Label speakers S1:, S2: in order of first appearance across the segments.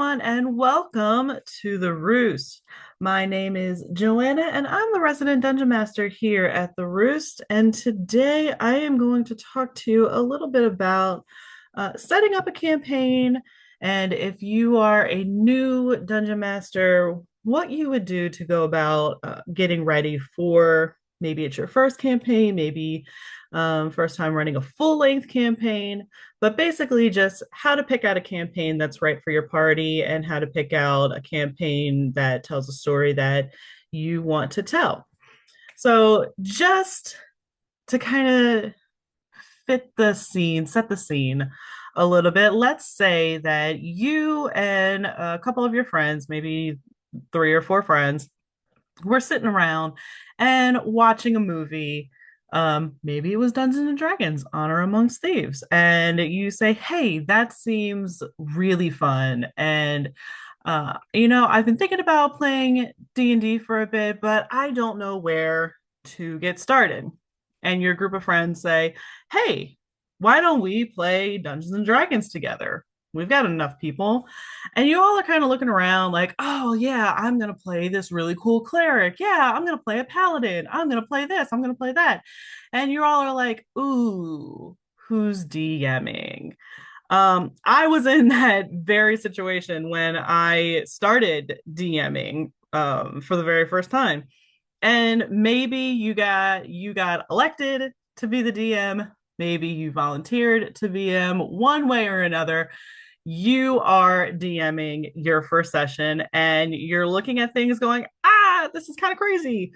S1: everyone, and welcome to the Roost. My name is Joanna, and I'm the resident dungeon master here at the Roost. And today I am going to talk to you a little bit about setting up a campaign. And if you are a new dungeon master, what you would do to go about getting ready for maybe it's your first campaign, maybe first time running a full length campaign, but basically just how to pick out a campaign that's right for your party and how to pick out a campaign that tells a story that you want to tell. So, just to kind of fit the scene, set the scene a little bit, let's say that you and a couple of your friends, maybe three or four friends, were sitting around and watching a movie. Maybe it was Dungeons and Dragons, Honor Amongst Thieves, and you say, "Hey, that seems really fun." And I've been thinking about playing D&D for a bit, but I don't know where to get started. And your group of friends say, "Hey, why don't we play Dungeons and Dragons together? We've got enough people." And you all are kind of looking around like, "Oh, yeah, I'm going to play this really cool cleric. Yeah, I'm going to play a paladin. I'm going to play this. I'm going to play that." And you all are like, "Ooh, who's DMing?" I was in that very situation when I started DMing for the very first time. And maybe you got elected to be the DM, maybe you volunteered to DM. One way or another, you are DMing your first session and you're looking at things going, this is kind of crazy.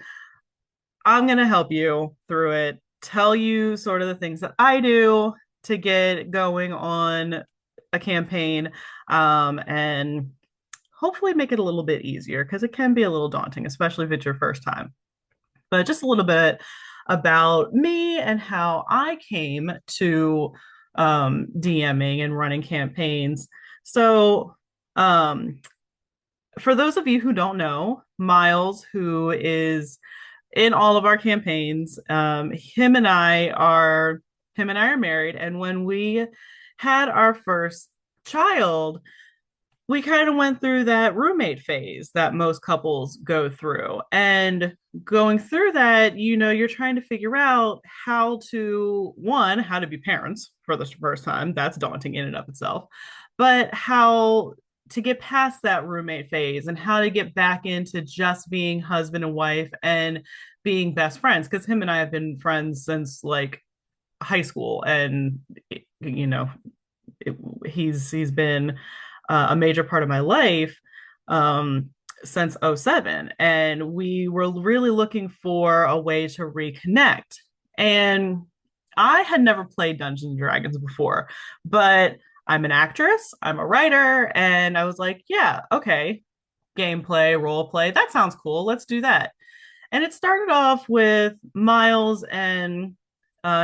S1: I'm going to help you through it, tell you sort of the things that I do to get going on a campaign, and hopefully make it a little bit easier because it can be a little daunting, especially if it's your first time. But just a little bit about me and how I came to DMing and running campaigns. So, for those of you who don't know, Miles, who is in all of our campaigns, him and I are married, and when we had our first child, we kind of went through that roommate phase that most couples go through. And going through that, you're trying to figure out how to be parents for the first time. That's daunting in and of itself. But how to get past that roommate phase and how to get back into just being husband and wife and being best friends. Because him and I have been friends since like high school. And, you know, he's been a major part of my life since '07, and we were really looking for a way to reconnect. And I had never played Dungeons and Dragons before, but I'm an actress, I'm a writer, and I was like, yeah, okay, gameplay, role play, that sounds cool, let's do that. And it started off with Miles and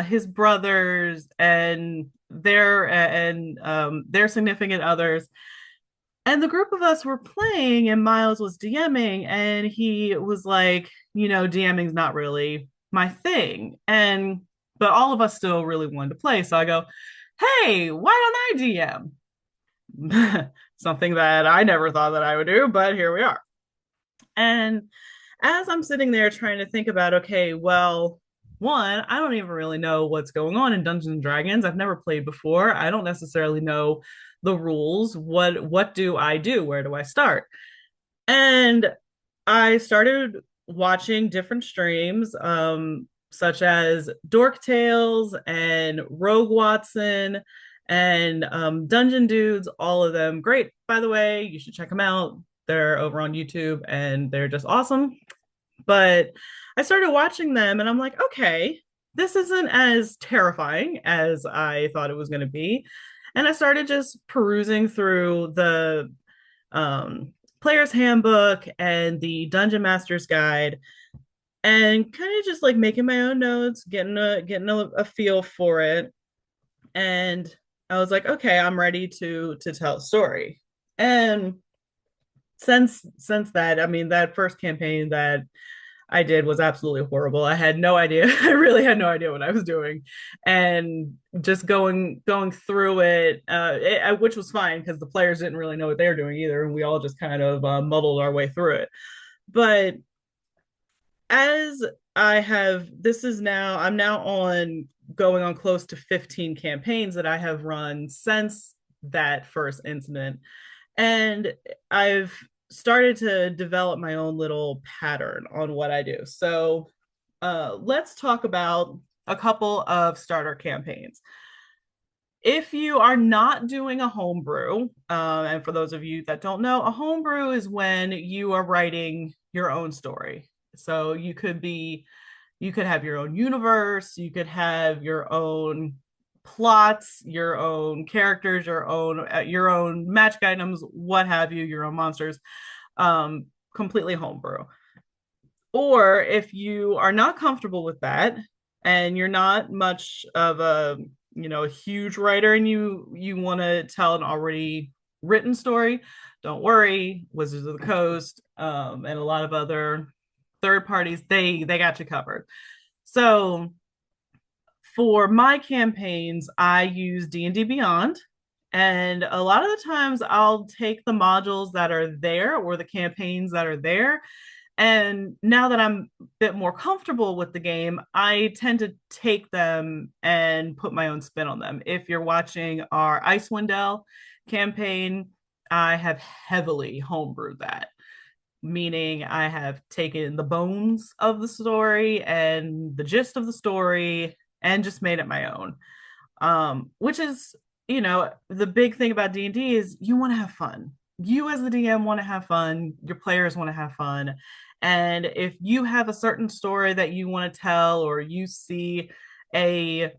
S1: his brothers and their significant others, and the group of us were playing, and Miles was DMing, and he was like, DMing's not really my thing. And but all of us still really wanted to play. So I go, "Hey, why don't I DM?" Something that I never thought that I would do, but here we are. And as I'm sitting there trying to think about, okay, well, one, I don't even really know what's going on in Dungeons and Dragons. I've never played before. I don't necessarily know the rules. What do I do? Where do I start? And I started watching different streams, such as Dork Tales and Rogue Watson and Dungeon Dudes, all of them. Great, by the way, you should check them out. They're over on YouTube and they're just awesome. But I started watching them and I'm like, okay, this isn't as terrifying as I thought it was going to be. And I started just perusing through the player's handbook and the dungeon master's guide and kind of just like making my own notes, getting a feel for it. And I was like, okay, I'm ready to tell a story. And since that, I mean, that first campaign that I did was absolutely horrible. I had no idea. I really had no idea what I was doing, and just going through which was fine because the players didn't really know what they were doing either, and we all just kind of muddled our way through it. But as I'm now on going on close to 15 campaigns that I have run since that first incident. And I've started to develop my own little pattern on what I do. So let's talk about a couple of starter campaigns. If you are not doing a homebrew, and for those of you that don't know, a homebrew is when you are writing your own story. So you could have your own universe, you could have your own plots, your own characters, your own magic items, what have you, your own monsters, completely homebrew. Or if you are not comfortable with that and you're not much of a huge writer and you want to tell an already written story, don't worry. Wizards of the Coast and a lot of other third parties, they got you covered. So for my campaigns, I use D&D Beyond, and a lot of the times I'll take the modules that are there or the campaigns that are there, and now that I'm a bit more comfortable with the game, I tend to take them and put my own spin on them. If you're watching our Icewind Dale campaign, I have heavily homebrewed that, meaning I have taken the bones of the story and the gist of the story and just made it my own. Which is, the big thing about D&D is you want to have fun. You as the DM want to have fun, your players want to have fun. And if you have a certain story that you want to tell, or you see a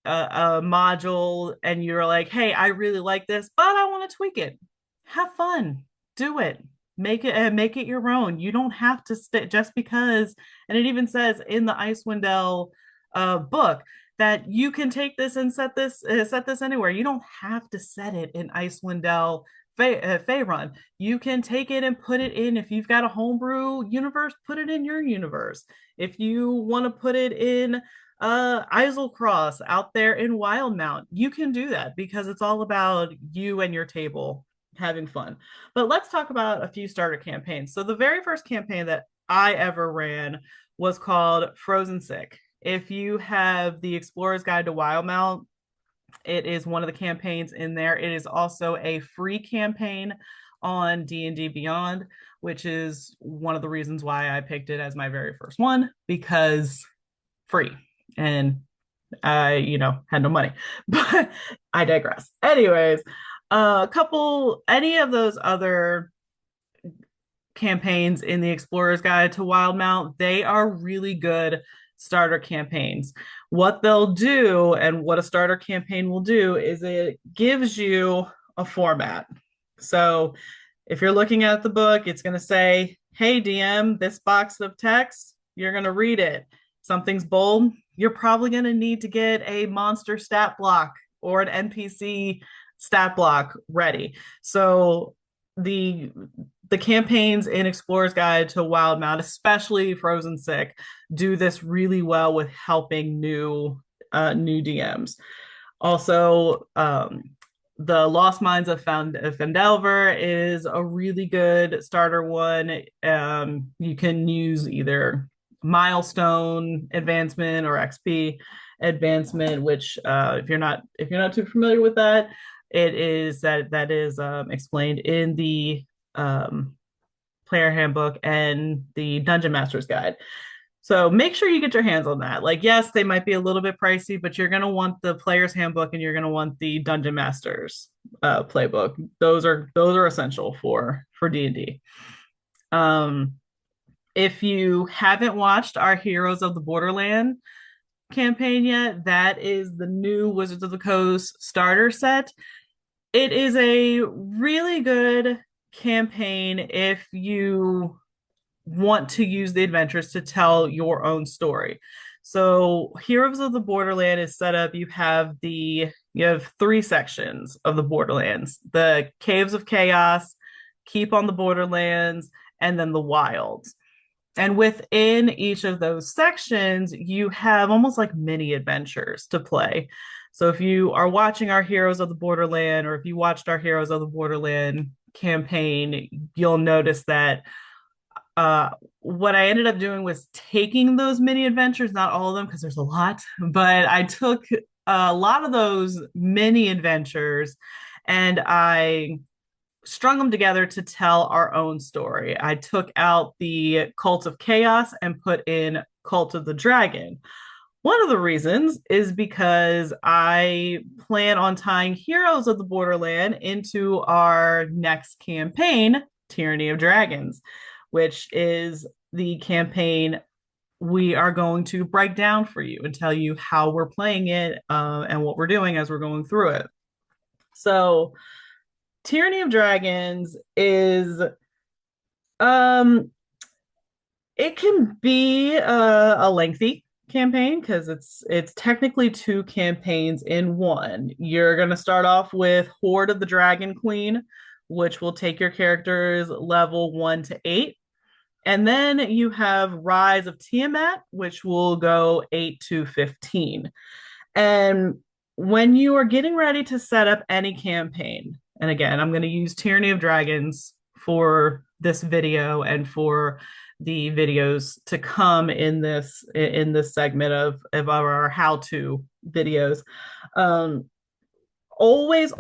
S1: a module and you're like, hey, I really like this, but I want to tweak it. Have fun, do it, make it your own. You don't have to stay just because. And it even says in the Icewind Dale book that you can take this and set this anywhere. You don't have to set it in Icewind Dale Faerun. You can take it and put it in. If you've got a homebrew universe, put it in your universe. If you want to put it in Isle out there in Wildmount, you can do that because it's all about you and your table having fun. But let's talk about a few starter campaigns. So the very first campaign that I ever ran was called Frozen Sick. If you have the Explorer's Guide to Wildmount, it is one of the campaigns in there. It is also a free campaign on D&D Beyond, which is one of the reasons why I picked it as my very first one, because free. And I, had no money. But I digress. Anyways, any of those other campaigns in the Explorer's Guide to Wildmount, they are really good starter campaigns. What they'll do and what a starter campaign will do is it gives you a format. So if you're looking at the book, it's going to say, hey, DM, this box of text, you're going to read it. Something's bold, you're probably going to need to get a monster stat block or an NPC stat block ready. So the campaigns in Explorer's Guide to Wildmount, especially Frozen Sick, do this really well with helping new DMs. Also, the Lost Mines of Fendelver is a really good starter one. You can use either milestone advancement or XP advancement, which if you're not too familiar with that, it is that is explained in the player handbook and the Dungeon Master's Guide. So make sure you get your hands on that. Like, yes, they might be a little bit pricey, but you're going to want the player's handbook and you're going to want the Dungeon Master's playbook. Those are essential for D&D. If you haven't watched our Heroes of the Borderland campaign yet, that is the new Wizards of the Coast starter set. It is a really good campaign if you want to use the adventures to tell your own story. So Heroes of the Borderland is set up. You have three sections of the Borderlands: the Caves of Chaos, Keep on the Borderlands, and then the Wilds. And within each of those sections, you have almost like mini adventures to play. So if you are watching our Heroes of the Borderland, or if you watched our Heroes of the Borderland campaign, you'll notice that uh, what I ended up doing was taking those mini adventures, not all of them because there's a lot, but I took a lot of those mini adventures and I strung them together to tell our own story. I took out the Cult of Chaos and put in Cult of the Dragon. One of the reasons is because I plan on tying Heroes of the Borderland into our next campaign, Tyranny of Dragons, which is the campaign we are going to break down for you and tell you how we're playing it and what we're doing as we're going through it. So, Tyranny of Dragons is um it can be a lengthy campaign because it's technically two campaigns in one. You're going to start off with Horde of the Dragon Queen, which will take your characters level 1 to 8. And then you have Rise of Tiamat, which will go 8 to 15. And when you are getting ready to set up any campaign, and again, I'm going to use Tyranny of Dragons for this video and for the videos to come in this segment of our how-to videos. Um, always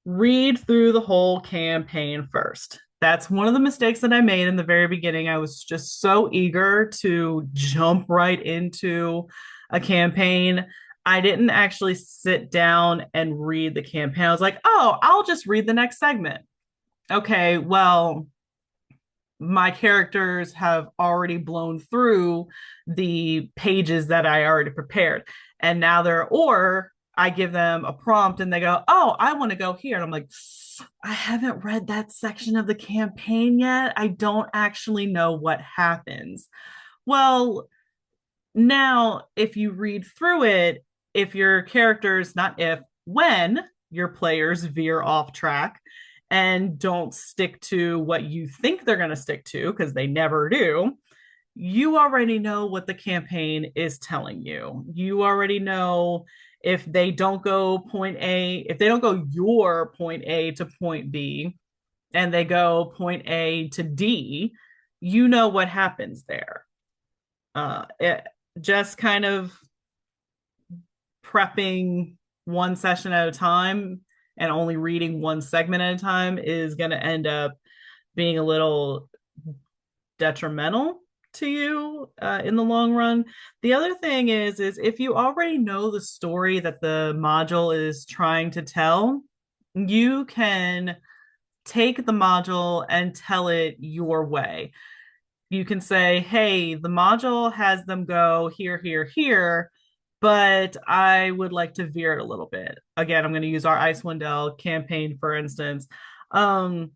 S1: read through the whole campaign first. That's one of the mistakes that I made in the very beginning. I was just so eager to jump right into a campaign. I didn't actually sit down and read the campaign. I was like, oh, I'll just read the next segment. Okay, well, my characters have already blown through the pages that I already prepared. And now or I give them a prompt and they go, oh, I want to go here. And I'm like, I haven't read that section of the campaign yet. I don't actually know what happens. Well, now if you read through it, if your characters, not if, when your players veer off track and don't stick to what you think they're going to stick to, because they never do, you already know what the campaign is telling you. You already know if they don't go point A, if they don't go your point A to point B, and they go point A to D, you know what happens there. It just kind of prepping one session at a time and only reading one segment at a time is going to end up being a little detrimental to you in the long run. The other thing is if you already know the story that the module is trying to tell, you can take the module and tell it your way. You can say, hey, the module has them go here, here, here, but I would like to veer it a little bit. Again, I'm going to use our Icewind Dale campaign, for instance. Um,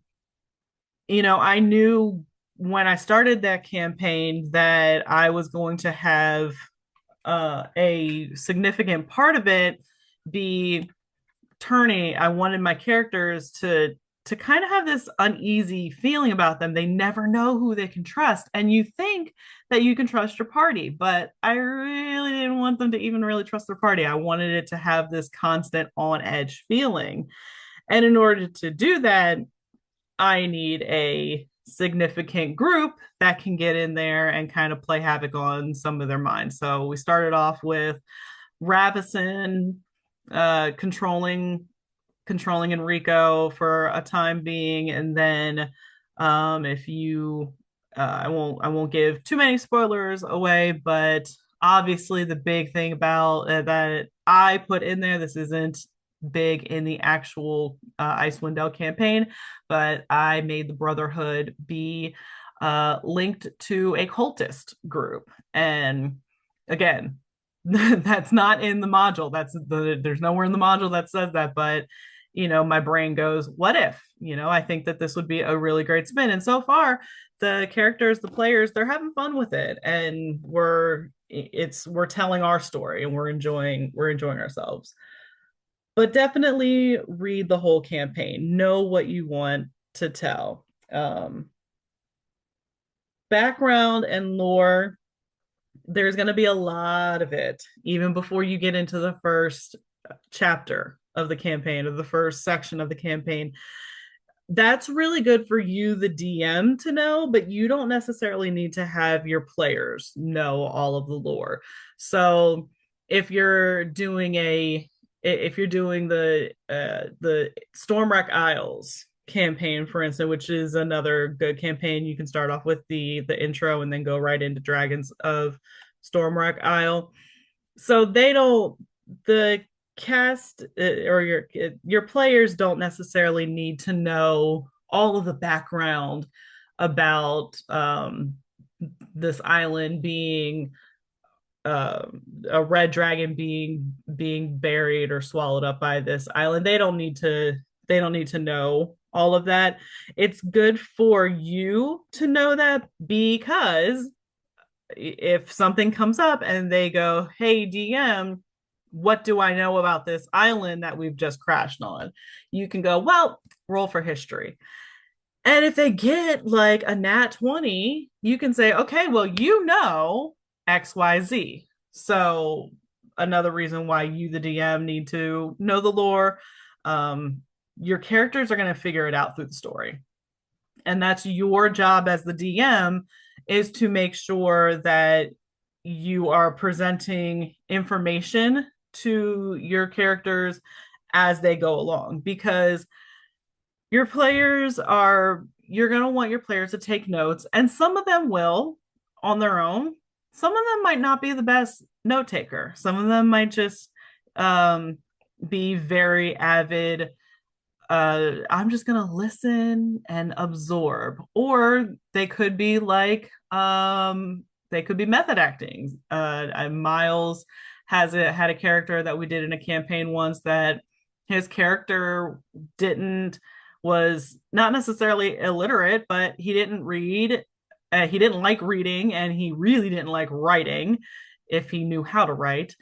S1: I knew when I started that campaign that I was going to have a significant part of it be turning. I wanted my characters to kind of have this uneasy feeling about them. They never know who they can trust. And you think that you can trust your party, but I really didn't want them to even really trust their party. I wanted it to have this constant on edge feeling. And in order to do that, I need a significant group that can get in there and kind of play havoc on some of their minds. So we started off with Ravison controlling Enrico for a time being, and then if you I won't give too many spoilers away, but obviously the big thing about that I put in there, this isn't big in the actual Icewind Dale campaign, but I made the Brotherhood be linked to a cultist group. And again, that's not in the module. There's nowhere in the module that says that, but my brain goes, what if? I think that this would be a really great spin. And so far, the characters, the players, they're having fun with it, and we're telling our story and we're enjoying ourselves. But definitely read the whole campaign. Know what you want to tell. background and lore, there's going to be a lot of it, even before you get into the first chapter of the campaign, or the first section of the campaign. That's really good for you, the DM, to know, but you don't necessarily need to have your players know all of the lore. So if you're doing a if you're doing the Stormwreck Isles campaign, for instance, which is another good campaign, you can start off with the intro and then go right into Dragons of Stormwreck Isle. So they don't the cast or your players don't necessarily need to know all of the background about this island being uh, a red dragon being buried or swallowed up by this island. They don't need to know all of that. It's good for you to know that, because if something comes up and they go, "Hey DM, what do I know about this island that we've just crashed on?" You can go, "Well, roll for history." And if they get like a nat 20, you can say, "Okay, well, you know XYZ." So another reason why you, the DM, need to know the lore. Um, your characters are going to figure it out through the story. And that's your job as the DM, is to make sure that you are presenting information to your characters as they go along, because you're going to want your players to take notes, and some of them will on their own. Some of them might not be the best note taker. Some of them might just um, be very avid, I'm just gonna listen and absorb. Or they could be like, they could be method acting. Miles had a character that we did in a campaign once, that his character didn't was not necessarily illiterate, but he didn't read. He didn't like reading, and he really didn't like writing if he knew how to write.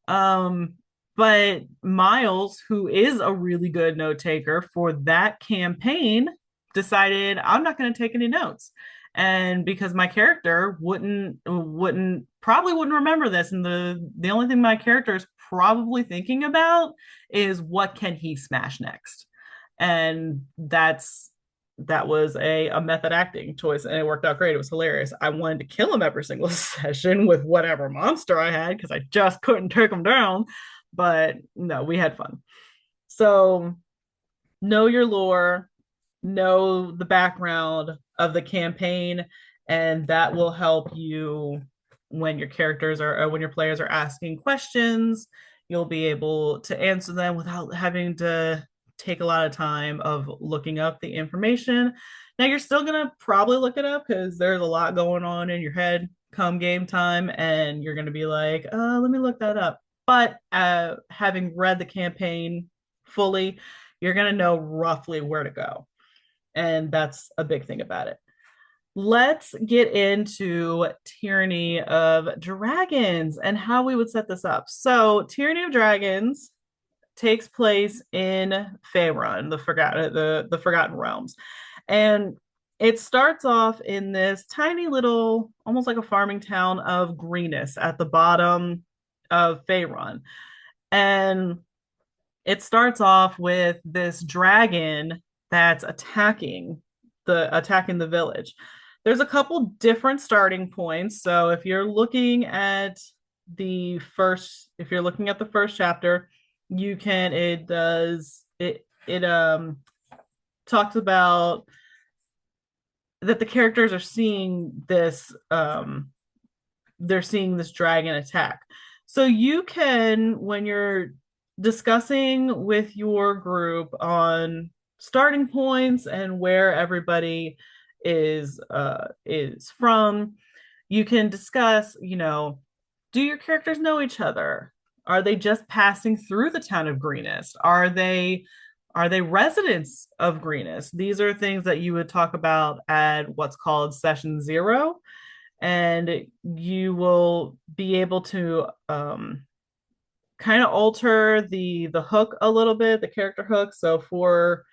S1: Um, but Miles, who is a really good note taker for that campaign, decided, I'm not going to take any notes. And because my character wouldn't remember this, and the only thing my character is probably thinking about is, what can he smash next? And that was a method acting choice, and it worked out great. It was hilarious. I wanted to kill him every single session with whatever monster I had, because I just couldn't take him down. But no, we had fun. So know your lore, know the background of the campaign, and that will help you when your characters are, or when your players are asking questions. You'll be able to answer them without having to take a lot of time of looking up the information. Now, you're still going to probably look it up, because there's a lot going on in your head come game time, and you're going to be like, let me look that up. But having read the campaign fully, you're going to know roughly where to go. And that's a big thing about it. Let's get into Tyranny of Dragons and how we would set this up. So, Tyranny of Dragons takes place in Faerun, the Forgotten Realms. And it starts off in this tiny little, almost like a farming town of Greenis at the bottom of Faerun. And it starts off with this dragon that's attacking the village. There's a couple different starting points. So if you're looking at if you're looking at the first chapter, it talks about that the characters are seeing this they're seeing this dragon attack. So you can, when you're discussing with your group on starting points and where everybody is from, you can discuss, do your characters know each other? Are they just passing through the town of Greenest? Are they residents of Greenest? These are things that you would talk about at what's called session 0, and you will be able to kind of alter the hook a little bit, the character hook. So for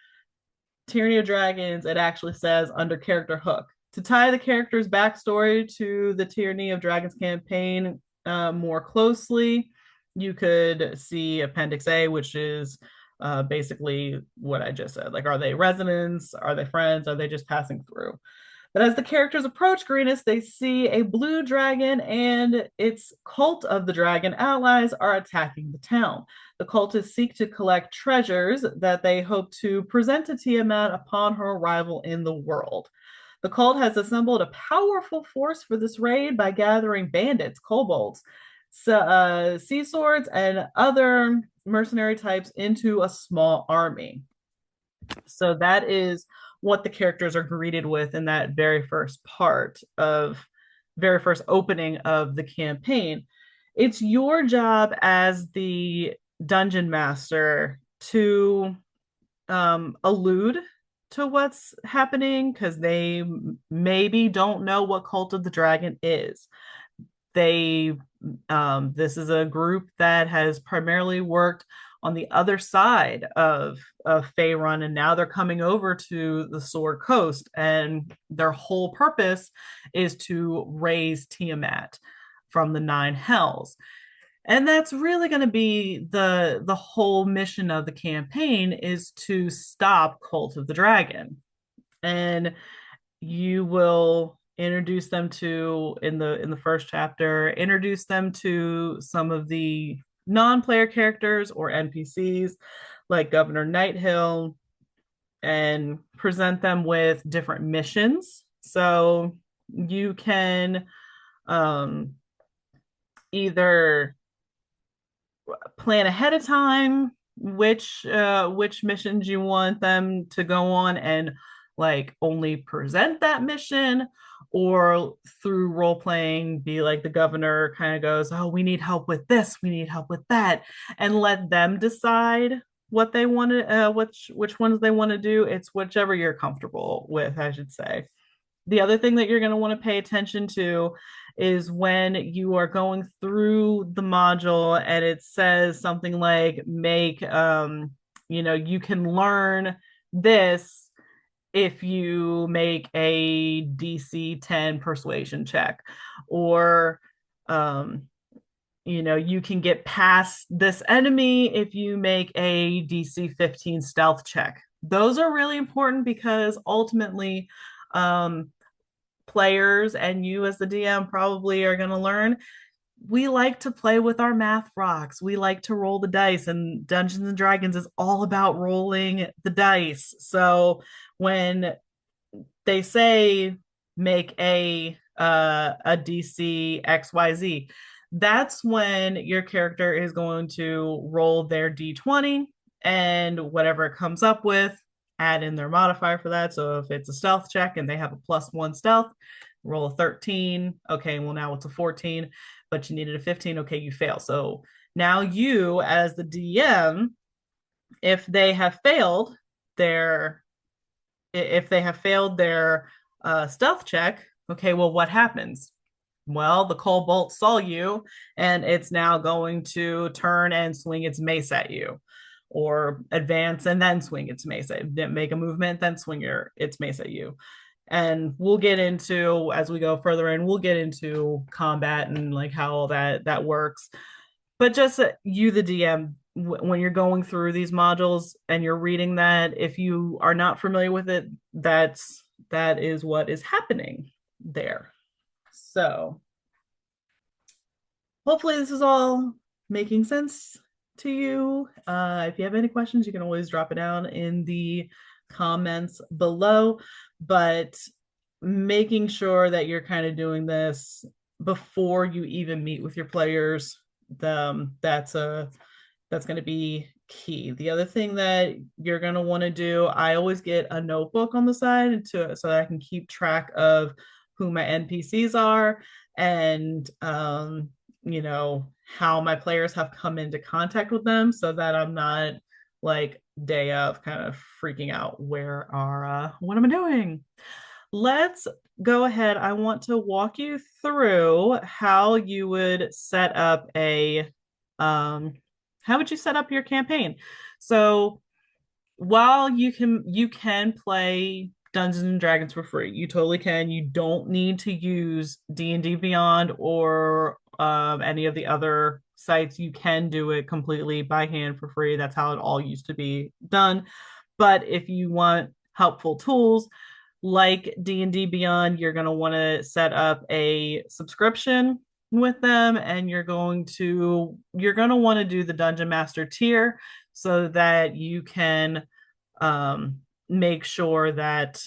S1: Tyranny of Dragons, it actually says under character hook, To tie the character's backstory to the Tyranny of Dragons campaign more closely, you could see Appendix A, which is basically what I just said. Like, are they residents? Are they friends? Are they just passing through? But as the characters approach Greenus, they see a blue dragon and its cult of the dragon allies are attacking the town. The cultists seek to collect treasures that they hope to present to Tiamat upon her arrival in the world. The cult has assembled a powerful force for this raid by gathering bandits, kobolds, sea swords, and other mercenary types into a small army. So that is what the characters are greeted with in that very first opening of the campaign. It's your job as the dungeon master to allude to what's happening because they maybe don't know what Cult of the Dragon is. They This is a group that has primarily worked on the other side of Faerun, and now they're coming over to the Sword Coast, and their whole purpose is to raise Tiamat from the Nine Hells. And that's really going to be the whole mission of the campaign, is to stop Cult of the Dragon. And you will introduce them to, in the first chapter, introduce them to some of the non-player characters or NPCs like Governor Nighthill, and present them with different missions. So you can um, either plan ahead of time which missions you want them to go on and like only present that mission, or through role playing be like the governor kind of goes, oh, we need help with this, we need help with that, and let them decide what they want to which ones they want to do. It's whichever you're comfortable with, I should say. The other thing that you're going to want to pay attention to is when you are going through the module and it says something like make you can learn this if you make a DC 10 persuasion check, or um you can get past this enemy if you make a DC 15 stealth check. Those are really important because ultimately players and you as the DM probably are going to learn, we like to play with our math rocks. We like to roll the dice, and Dungeons and Dragons is all about rolling the dice. So when they say make a DC XYZ, that's when your character is going to roll their D20, and whatever it comes up with, add in their modifier for that. So if it's a stealth check and they have a +1 stealth, roll a 13. Okay, well, now it's a 14, but you needed a 15. Okay, you fail. So now you, as the DM, if they have failed their stealth check, okay, well, what happens? Well, the Cobalt saw you, and it's now going to turn and swing its mace at you, or advance and then swing its mace make a movement, then swing its mace at you. And we'll get into, as we go further in, we'll get into combat and like how all that works. But just you, the DM, when you're going through these modules and you're reading that, if you are not familiar with it, that is what is happening there. So hopefully this is all making sense to you. If you have any questions, you can always drop it down in the comments below. But making sure that you're kind of doing this before you even meet with your players, that's going to be key. The other thing that you're going to want to do, I always get a notebook on the side so that I can keep track of who my NPCs are, and how my players have come into contact with them, so that I'm not like day of kind of freaking out, what am I doing? Let's go ahead. I want to walk you through how you would set up how would you set up your campaign? So while you can play Dungeons and Dragons for free. You totally can. You don't need to use D&D Beyond or any of the other sites. You can do it completely by hand for free. That's how it all used to be done. But if you want helpful tools like D&D Beyond, you're going to want to set up a subscription with them, and you're going to want to do the Dungeon Master tier so that you can make sure that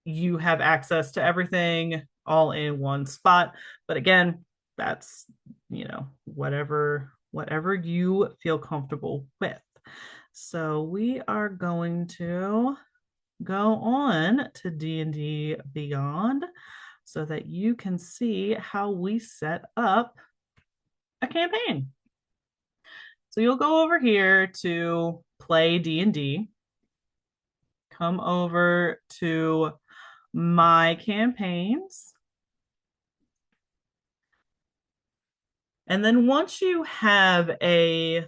S1: you have access to everything all in one spot. But again, that's, whatever you feel comfortable with. So we are going to go on to D&D Beyond so that you can see how we set up a campaign. So you'll go over here to play D&D, come over to my campaigns, and then once you have an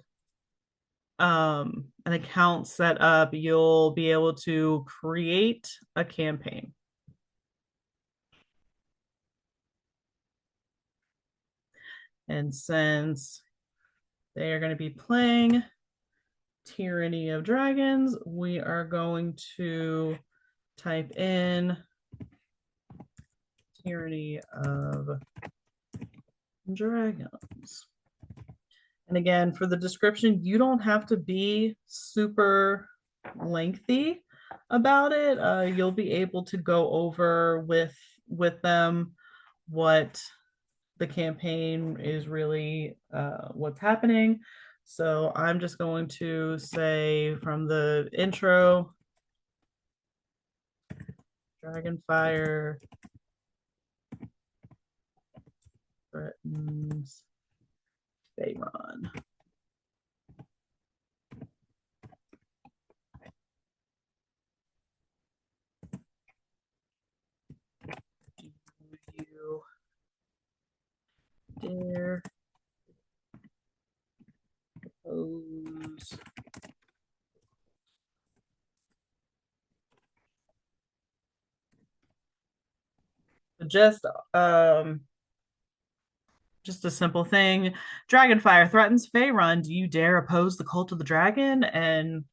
S1: account set up, you'll be able to create a campaign. And since they are going to be playing Tyranny of Dragons, we are going to type in Tyranny of Dragons. And again, for the description, you don't have to be super lengthy about it. You'll be able to go over with them what the campaign is really, what's happening. So I'm just going to say from the intro, Dragonfire threatens Faerun. Do you dare oppose um just a simple thing. Dragonfire threatens Faerun. Do you dare oppose the cult of the dragon? And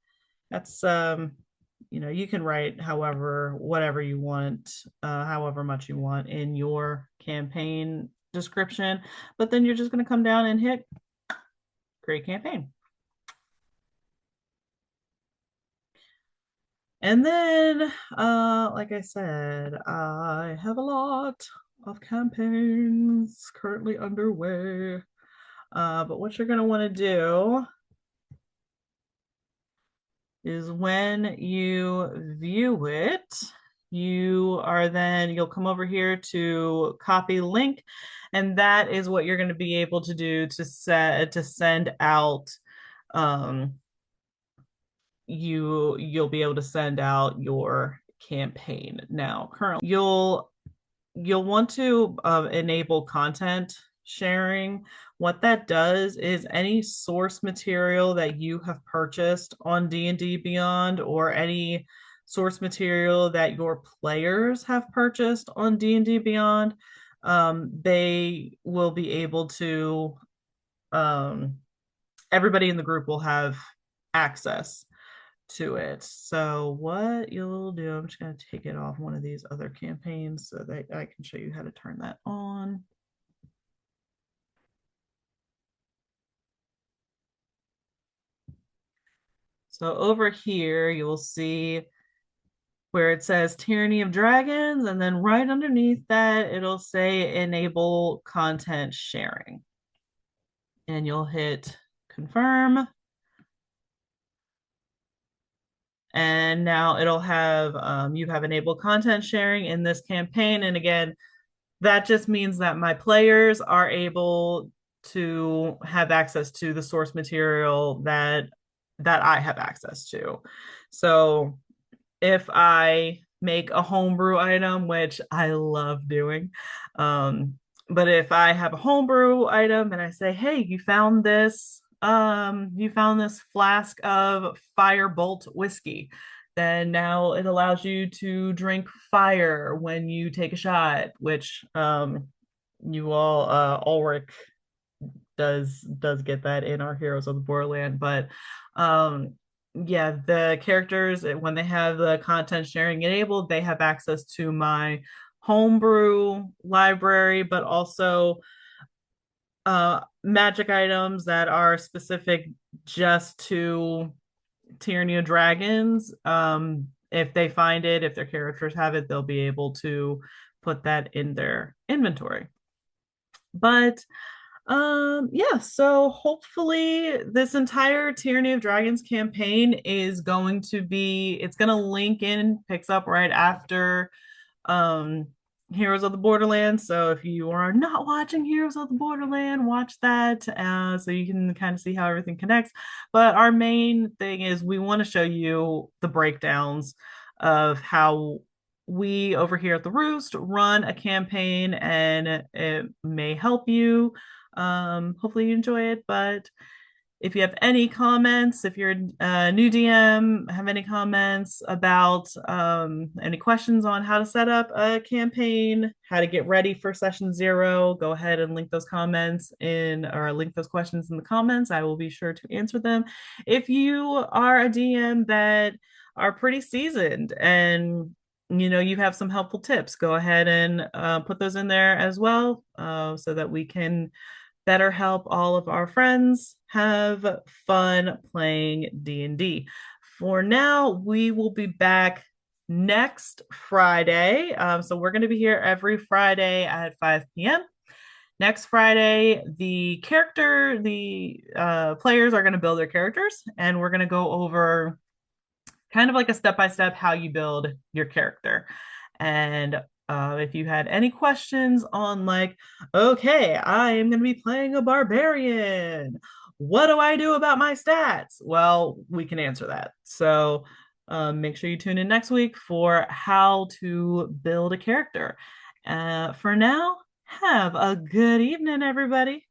S1: that's you can write whatever you want, however much you want in your campaign description. But then you're just going to come down and hit create campaign. And then, like I said, I have a lot of campaigns currently underway. But what you're going to want to do is when you view it, you'll come over here to copy link, and that is what you're going to be able to do to send out you'll be able to send out your campaign. Now, currently, you'll want to enable content sharing. What that does is any source material that you have purchased on D&D Beyond, or any source material that your players have purchased on D&D Beyond, they will be able to everybody in the group will have access to it. So what you'll do, I'm just going to take it off one of these other campaigns so that I can show you how to turn that on. So over here, you'll see where it says Tyranny of Dragons, and then right underneath that, it'll say enable content sharing. And you'll hit confirm. And now it'll have, you have enabled content sharing in this campaign. And again, that just means that my players are able to have access to the source material that I have access to. So if I make a homebrew item, which I love doing, but if I have a homebrew item and I say, hey, you found this flask of Firebolt whiskey, Then now it allows you to drink fire when you take a shot, which you all Ulrich does get that in our Heroes of the Borderland. But um yeah, the characters when they have the content sharing enabled, they have access to my homebrew library, but also magic items that are specific just to Tyranny of Dragons. If they find it, if their characters have it, they'll be able to put that in their inventory. But yeah, so hopefully this entire Tyranny of Dragons campaign is going to be, it's going to link in, picks up right after um Heroes of the Borderland. So if you are not watching Heroes of the Borderland, watch that so you can kind of see how everything connects. But our main thing is we want to show you the breakdowns of how we over here at the Roost run a campaign, and it may help you. Hopefully you enjoy it. But if you have any comments, if you're a new DM, have any comments about any questions on how to set up a campaign, how to get ready for session 0, go ahead and link those comments in, or link those questions in the comments. I will be sure to answer them. If you are a DM that are pretty seasoned and you have some helpful tips, go ahead and put those in there as well, so that we can better help all of our friends have fun playing D&D. For now, we will be back next Friday. So we're going to be here every Friday at 5 p.m. Next Friday, the players are going to build their characters, and we're going to go over kind of like a step by step how you build your character. And if you had any questions on, like, okay, I am going to be playing a barbarian. What do I do about my stats? Well, we can answer that. So make sure you tune in next week for how to build a character. For now, have a good evening, everybody.